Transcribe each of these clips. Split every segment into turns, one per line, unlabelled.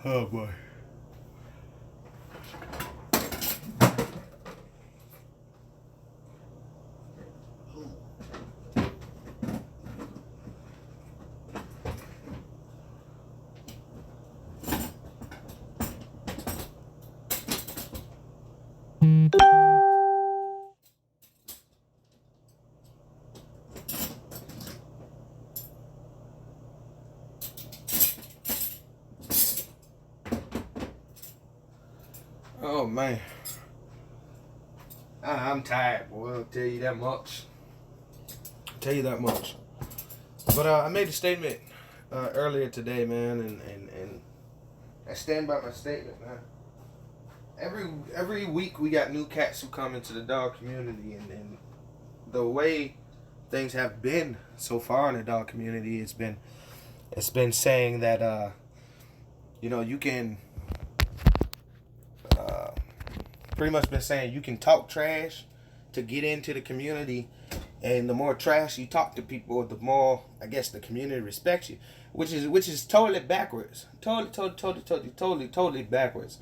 Oh boy. Oh man, I'm tired, boy. I'll tell you that much. But I made a statement earlier today, man, and I stand by my statement, man. Every week we got new cats who come into the dog community, and the way things have been so far in the dog community, it's been saying that you can. Pretty much been saying you can talk trash to get into the community, and the more trash you talk to people, the more I guess the community respects you, which is totally backwards, totally backwards.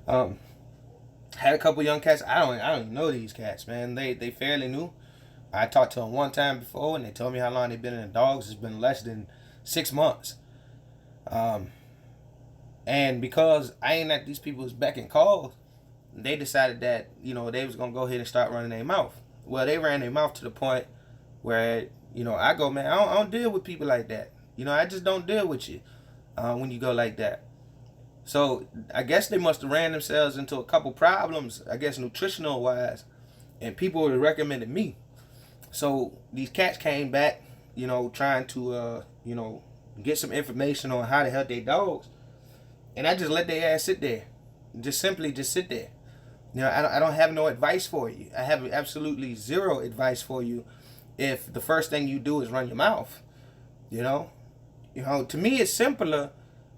Had a couple young cats. I don't even know these cats, man. They fairly new. I talked to them one time before, and they told me how long they've been in the dogs. It's been less than 6 months. And because I ain't at these people's beck and call, they decided that, they was going to go ahead and start running their mouth. Well, they ran their mouth to the point where, I go, man, I don't deal with people like that. I just don't deal with you when you go like that. So I guess they must have ran themselves into a couple problems, I guess nutritional wise, and people would have recommended me. So these cats came back, trying to, get some information on how to help their dogs. And I just let their ass sit there. Just sit there. I don't have no advice for you. I have absolutely zero advice for you if the first thing you do is run your mouth. To me it's simpler.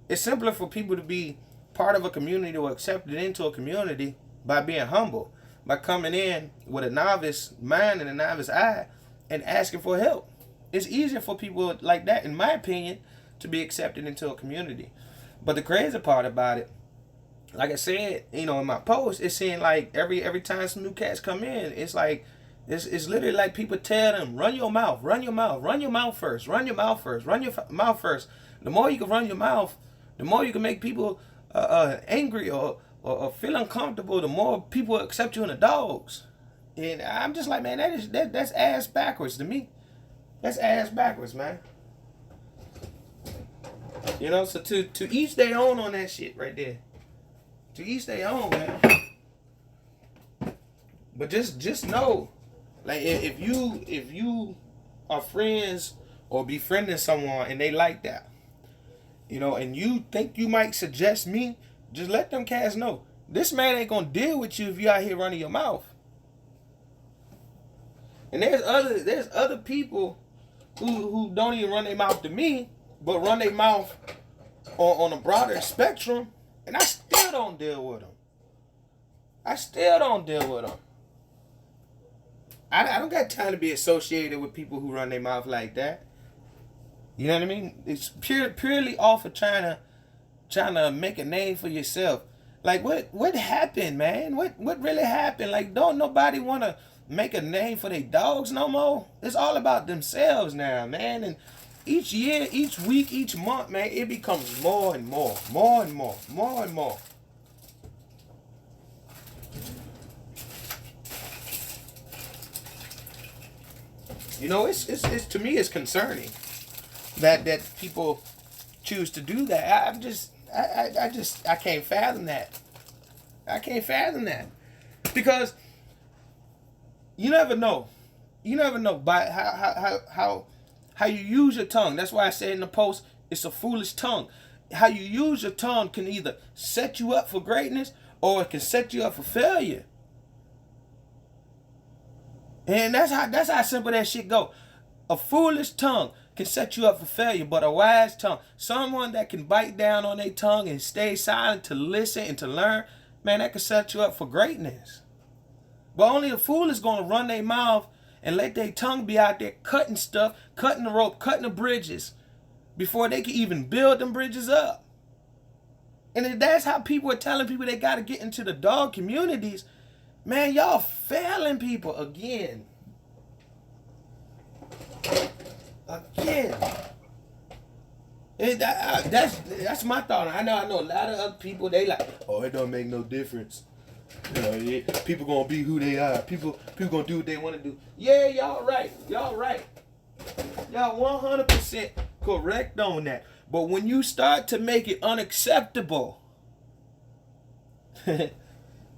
It's simpler for people to be part of a community or accepted into a community by being humble, by coming in with a novice mind and a novice eye and asking for help. It's easier for people like that, in my opinion, to be accepted into a community. But the crazy part about it, like I said, in my post, it's saying like every time some new cats come in, it's like it's literally like people tell them, run your mouth first, run your mouth first. The more you can run your mouth, the more you can make people angry or feel uncomfortable, the more people accept you in the dogs. And I'm just like, man, that's ass backwards to me. That's ass backwards, man. So to each their own on that shit right there. To each their own, man. But just know, like if you are friends or befriending someone and they like that, and you think you might suggest me, just let them cats know. This man ain't gonna deal with you if you out here running your mouth. And there's other people who don't even run their mouth to me, but run their mouth on a broader spectrum, and I still don't deal with them. I don't got time to be associated with people who run their mouth like that. You know what I mean? It's purely off of trying to make a name for yourself. Like what happened, man? What really happened? Like, don't nobody want to make a name for their dogs no more? It's all about themselves now, man. And each year, each week, each month, man, it becomes more and more. It's to me, it's concerning that people choose to do that. I can't fathom that. Because you never know by how you use your tongue. That's why I said in the post, it's a foolish tongue. How you use your tongue can either set you up for greatness or it can set you up for failure. And that's how simple that shit go. A foolish tongue can set you up for failure, but a wise tongue, someone that can bite down on their tongue and stay silent to listen and to learn, man, that can set you up for greatness. But only a fool is going to run their mouth and let their tongue be out there cutting stuff, cutting the rope, cutting the bridges before they can even build them bridges up. And if that's how people are telling people they got to get into the dog communities, man, y'all failing people again. That's my thought. I know a lot of other people, they like, oh, it don't make no difference. You know, people gonna be who they are. People gonna do what they want to do. Yeah, y'all right. Y'all 100% correct on that. But when you start to make it unacceptable,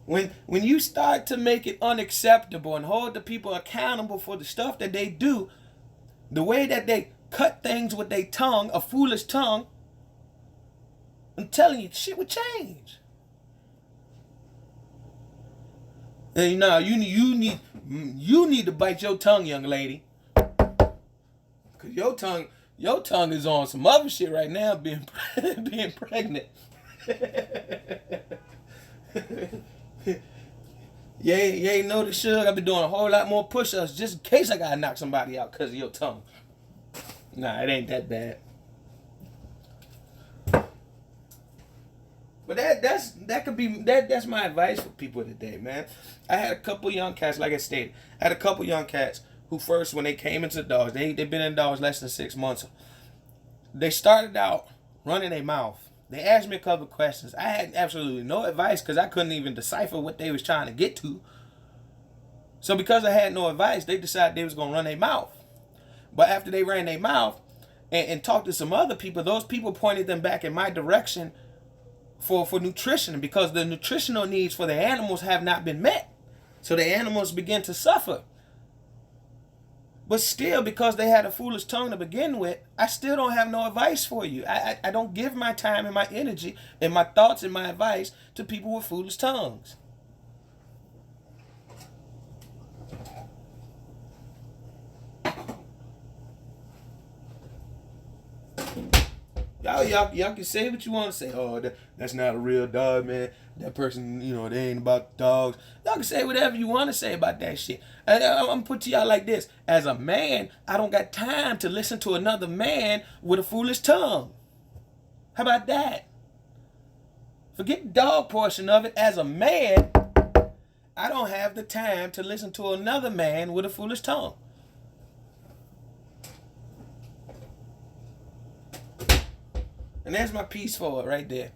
when you start to make it unacceptable and hold the people accountable for the stuff that they do, the way that they cut things with their tongue, a foolish tongue, I'm telling you, shit would change. And now you need to bite your tongue, young lady, cause your tongue is on some other shit right now, being pregnant. You ain't noticed, Suge? I've been doing a whole lot more push-ups just in case I gotta knock somebody out because of your tongue. Nah, it ain't that bad. But that's my advice for people today, man. I had a couple young cats, like I stated. I had a couple young cats who first, when they came into dogs, they've been in dogs less than 6 months. They started out running their mouth. They asked me a couple of questions. I had absolutely no advice because I couldn't even decipher what they was trying to get to. So because I had no advice, they decided they was going to run their mouth. But after they ran their mouth and talked to some other people, those people pointed them back in my direction for nutrition, because the nutritional needs for the animals have not been met. So the animals begin to suffer. But still, because they had a foolish tongue to begin with, I still don't have no advice for you. I don't give my time and my energy and my thoughts and my advice to people with foolish tongues. Y'all can say what you want to say. Oh, that's not a real dog, man. That person, they ain't about dogs. Y'all can say whatever you want to say about that shit. I'm going to put to y'all like this. As a man, I don't got time to listen to another man with a foolish tongue. How about that? Forget the dog portion of it. As a man, I don't have the time to listen to another man with a foolish tongue. And that's my piece for it right there.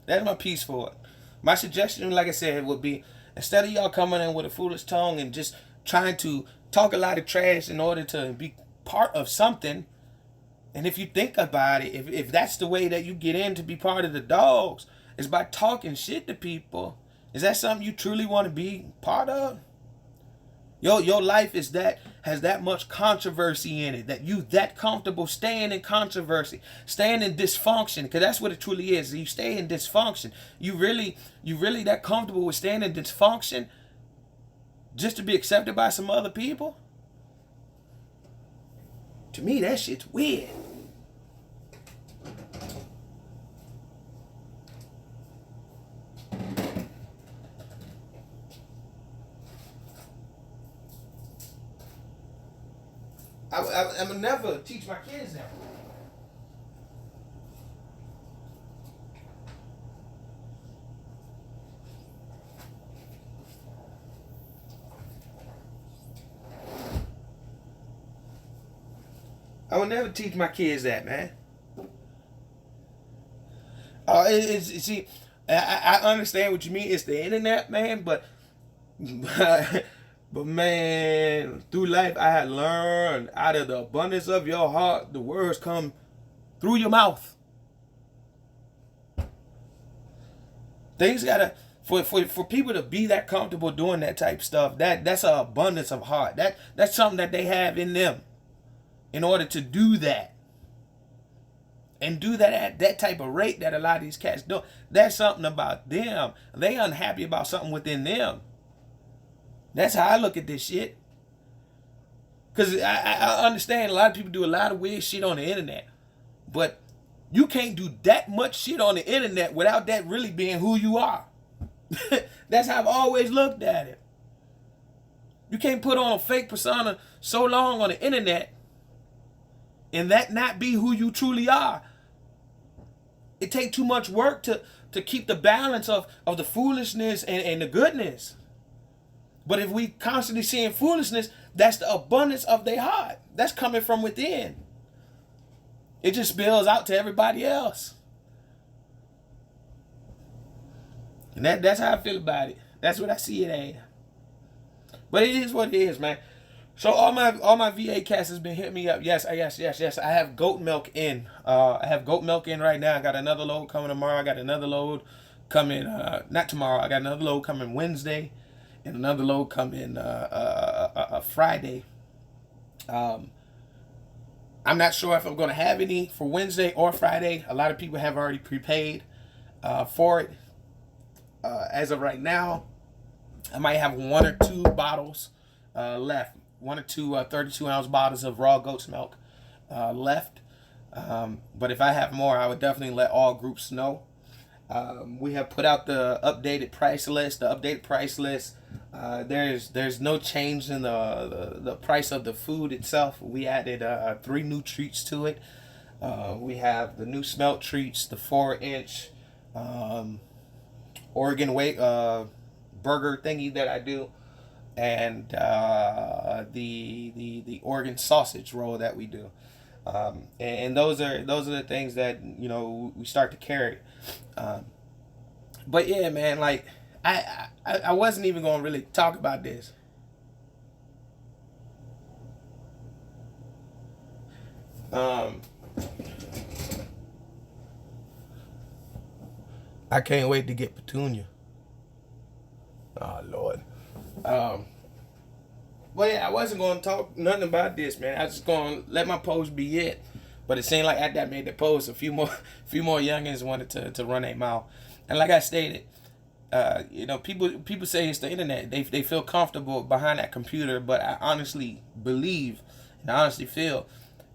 That's my piece for it. My suggestion, like I said, would be, instead of y'all coming in with a foolish tongue and just trying to talk a lot of trash in order to be part of something, and if you think about it, if that's the way that you get in to be part of the dogs, is by talking shit to people, is that something you truly want to be part of? Your life has that much controversy in it, that you that comfortable staying in controversy, staying in dysfunction, because that's what it truly is. You stay in dysfunction. You really that comfortable with staying in dysfunction just to be accepted by some other people? To me, that shit's weird. I would never teach my kids that. I would never teach my kids that, man. See, I understand what you mean. It's the internet, man, but man, through life I had learned, out of the abundance of your heart, the words come through your mouth. Things gotta, for people to be that comfortable doing that type of stuff, that's an abundance of heart. That's something that they have in them in order to do that. And do that at that type of rate that a lot of these cats do. That's something about them. They unhappy about something within them. That's how I look at this shit. Because I understand a lot of people do a lot of weird shit on the internet. But you can't do that much shit on the internet without that really being who you are. That's how I've always looked at it. You can't put on a fake persona so long on the internet and that not be who you truly are. It takes too much work to keep the balance of the foolishness and the goodness. But if we constantly seeing foolishness, that's the abundance of their heart. That's coming from within. It just spills out to everybody else. And that's how I feel about it. That's what I see it as. But it is what it is, man. So all my VA cats has been hitting me up. Yes. I have goat milk in. I have goat milk in right now. I got another load coming tomorrow. I got another load coming not tomorrow. I got another load coming Wednesday, and another load coming Friday. I'm not sure if I'm going to have any for Wednesday or Friday. A lot of people have already prepaid for it. As of right now, I might have 1 or 2 bottles left. 1 or 2 32-ounce bottles of raw goat's milk left. But if I have more, I would definitely let all groups know. We have put out the updated price list. The updated price list, there's no change in the price of the food itself. We added 3 new treats to it. We have the new smelt treats, the 4-inch Oregon weight burger thingy that I do, and the Oregon sausage roll that we do. And those are the things that we start to carry. But yeah, man, like I wasn't even gonna really talk about this. I can't wait to get Petunia. Oh Lord. But yeah, I wasn't gonna talk nothing about this, man. I was just gonna let my post be it. But it seemed like after I made the post, a few more youngins wanted to run their mouth. And like I stated, people say it's the internet. They feel comfortable behind that computer, but I honestly believe and I honestly feel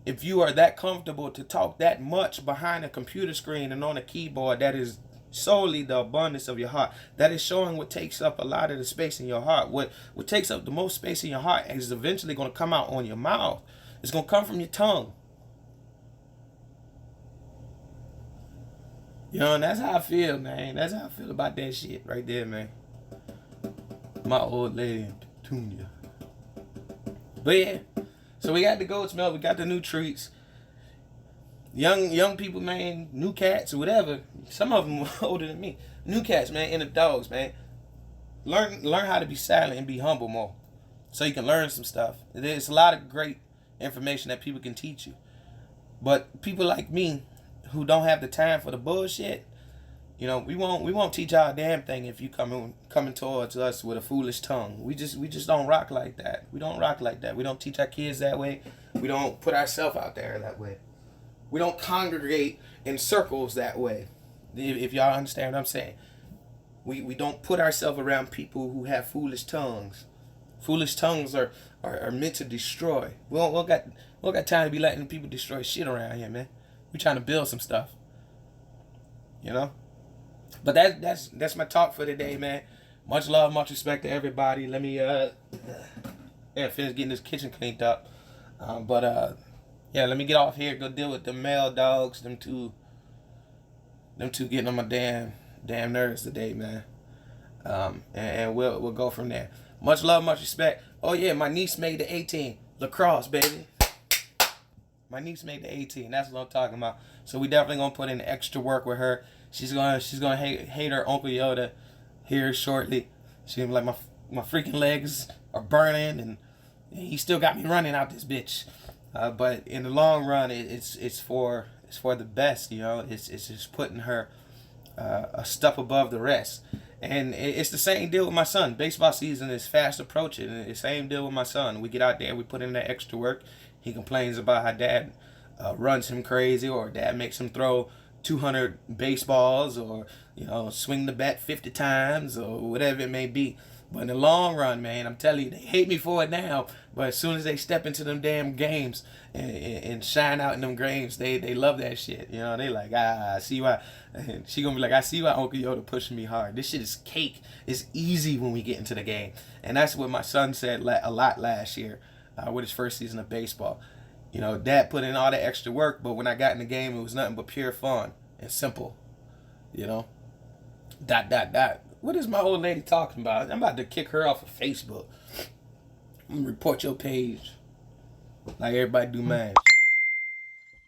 if you are that comfortable to talk that much behind a computer screen and on a keyboard, that is solely the abundance of your heart. That is showing what takes up a lot of the space in your heart. What takes up the most space in your heart is eventually going to come out on your mouth. It's going to come from your tongue. And that's how I feel, man. That's how I feel about that shit right there, man. My old lady, Petunia. But yeah, so we got the goat's milk. We got the new treats. Young people, man, new cats or whatever. Some of them older than me. New cats, man, and the dogs, man. Learn how to be silent and be humble more, so you can learn some stuff. There's a lot of great information that people can teach you, but people like me, who don't have the time for the bullshit, we won't teach y'all a damn thing if you coming towards us with a foolish tongue. We just don't rock like that. We don't rock like that. We don't teach our kids that way. We don't put ourselves out there that way. We don't congregate in circles that way. If y'all understand what I'm saying. We don't put ourselves around people who have foolish tongues. Foolish tongues are meant to destroy. We don't got time to be letting people destroy shit around here, man. We trying to build some stuff. But that's my talk for today, man. Much love, much respect to everybody. Let me finish getting this kitchen cleaned up. Let me get off here. Go deal with the male dogs. Them two getting on my damn nerves today, man. And we'll go from there. Much love, much respect. Oh yeah, my niece made the 18 lacrosse, baby. My niece made the 18. That's what I'm talking about. So we definitely gonna put in extra work with her. She's gonna hate her Uncle Yoda here shortly. She's gonna be like, my freaking legs are burning, and he still got me running out this bitch. But in the long run, it's for the best. It's just putting her a step above the rest. And it's the same deal with my son. Baseball season is fast approaching. And it's the same deal with my son. We get out there, we put in that extra work. He complains about how dad runs him crazy, or dad makes him throw 200 baseballs, or swing the bat 50 times, or whatever it may be. But in the long run, man, I'm telling you, they hate me for it now. But as soon as they step into them damn games and shine out in them games, they love that shit. They like, I see why. And she gonna be like, I see why Uncle Yoda pushing me hard. This shit is cake. It's easy when we get into the game. And that's what my son said a lot last year with his first season of baseball. Dad put in all the extra work, but when I got in the game, it was nothing but pure fun and simple. Dot dot dot. What is my old lady talking about? I'm about to kick her off of Facebook. I'm gonna report your page like everybody do mine.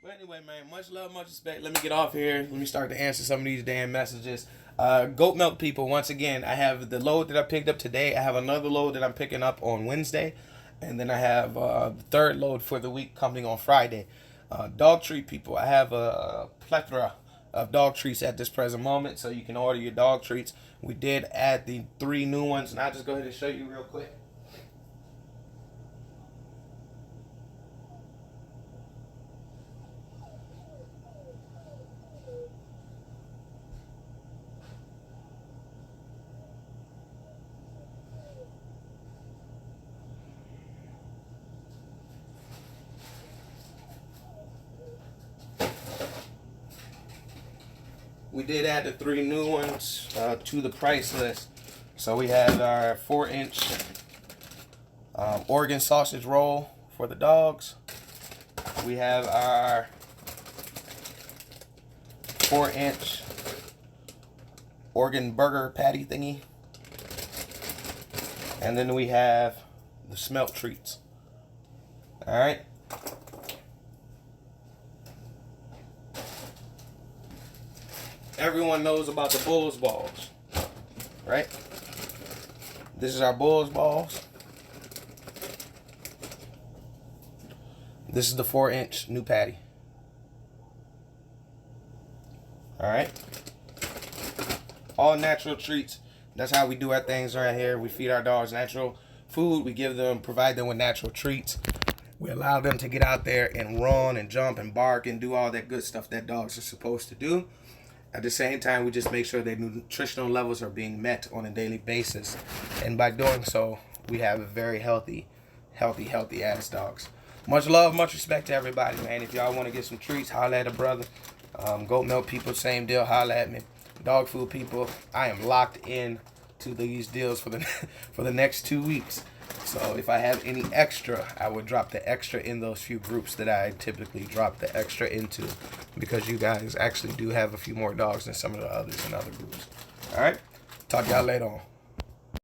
But anyway, man, much love, much respect. Let me get off here. Let me start to answer some of these damn messages. Goat milk people, once again, I have the load that I picked up today. I have another load that I'm picking up on Wednesday. And then I have the third load for the week coming on Friday. Dog treat people, I have a plethora of dog treats at this present moment, so you can order your dog treats. We did add the 3 new ones, and I'll just go ahead and show you real quick. We did add the 3 new ones to the price list. So we have our 4-inch Oregon sausage roll for the dogs. We have our 4-inch Oregon burger patty thingy. And then we have the smelt treats. All right. Everyone knows about the Bulls balls, right? This is our Bulls balls. This is the 4-inch new patty. All right. All natural treats. That's how we do our things around here. We feed our dogs natural food. We provide them with natural treats. We allow them to get out there and run and jump and bark and do all that good stuff that dogs are supposed to do. At the same time, we just make sure their nutritional levels are being met on a daily basis. And by doing so, we have a very healthy ass dogs. Much love, much respect to everybody, man. If y'all want to get some treats, holla at a brother. Goat milk people, same deal, holla at me. Dog food people, I am locked in to these deals for the next 2 weeks. So if I have any extra, I would drop the extra in those few groups that I typically drop the extra into, because you guys actually do have a few more dogs than some of the others in other groups. All right, talk to y'all later on.